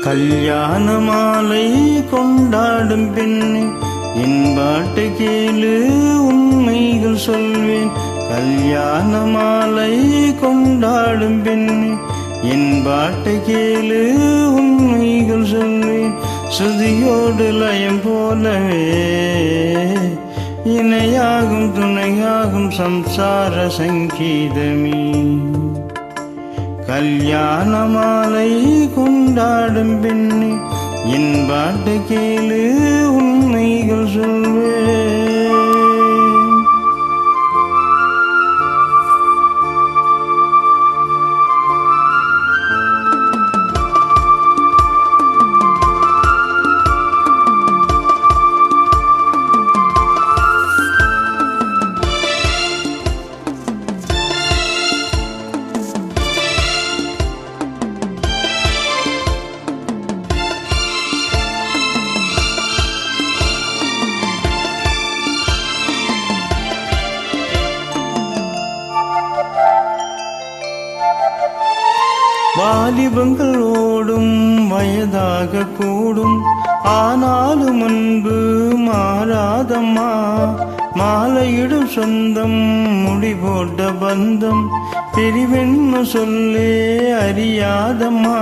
கல்யாண மாலை கொண்டாடும் பெண்ணே, என் பாட்டு கேளு உண்மைகள் சொல்வேன். கல்யாண மாலை கொண்டாடும் பெண்ணே, என் பாட்டு கேளு உண்மைகள் சொல்வேன். சுதியோடு லயம் போலவே இணையாகும் துணையாகும் சம்சார சங்கீதமே. கல்யாண மாலை கொண்டாடும் பெண்ணே, என் பாட்டு கேளு உண்மைகள் சொல்வேன். வாலிபங்கள் ஓடும் வயதாக கூடும், ஆனாலும் அன்பு மாறாதம்மா. மாலையிடும் சொந்தம் முடிபோட்ட பந்தம், பிரிவென்னு சொல்லே அறியாதம்மா.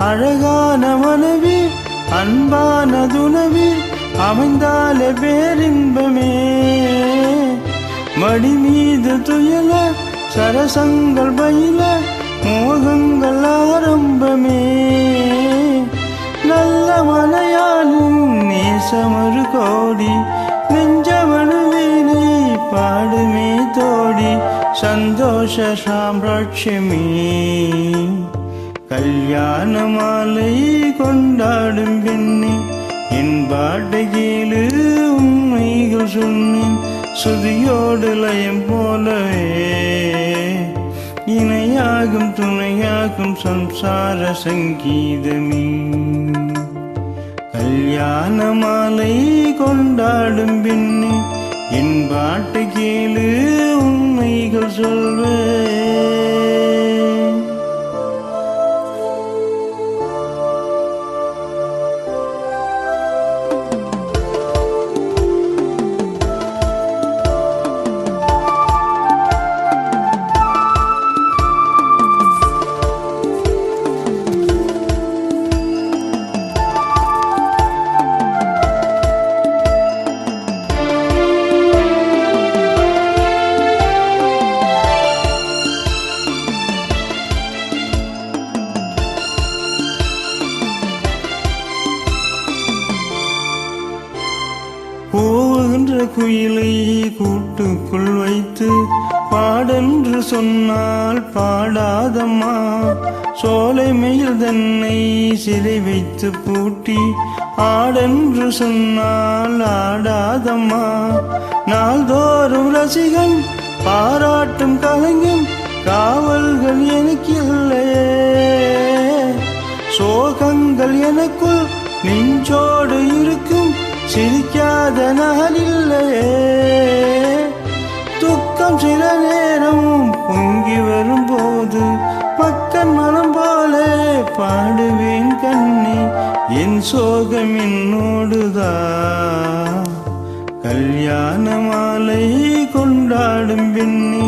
அழகான மனைவி அன்பான துணவி அமைந்தால பேரின்பமே. மடி மீது துயல சரசங்கள் பயில மோகங்கள் ஆரம்பமே. நல்ல மலையாளின் நேசமறு கோடி, நெஞ்சமனு வீணை பாடுமே தோடி. சந்தோஷ சாம்ராட்சியமே. கல்யாண மாலை கொண்டாடும் பெண்ணே, என் பாட்டு கேளு உண்மைகள் சொன்னேன். சுதியோடு லயம் போலவே இணையாகும் துணையாகும் சம்சார சங்கீதமே. கல்யாண மாலை கொண்டாடும் பெண்ணே, என் பாட்டு கேளு உண்மைகள் சொல்வேன். போகின்ற குயிலை கூட்டுக்குள் வைத்து பாடென்று சொன்னால் பாடாதம்மா. சோலை மயில் தன்னை சிறை வைத்து பூட்டி ஆடென்று சொன்னால் ஆடாதம்மா. நாள்தோறும் ரசிகன் பாராட்டும் கலைஞன் காவல்கள் எனக்கில்லையே. சோகங்கள் எனக்குள் நெஞ்சோடு இருக்கும், சிரிக்காத நாளில்லையே. துக்கம் சில நேரம் பொங்கி வரும் போது பக்கன் மனம் போல பாடுவேன் கண்ணே. என் சோகம் என்னோடுதான். கல்யாண மாலை கொண்டாடும் பெண்ணே,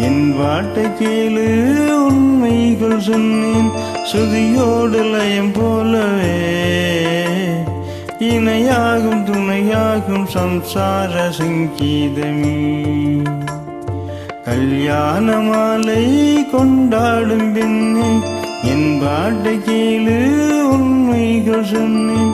என் பாட்டை கேளு உண்மைகள் சொன்னேன். சுதியோடு லயம் போலவே இணையாகும் துணையாகும் சம்சார சங்கீதமே. கல்யாண மாலை கொண்டாடும் பெண்ணே, என் பாட்டு கேளு உண்மைகள் சொன்னேன்.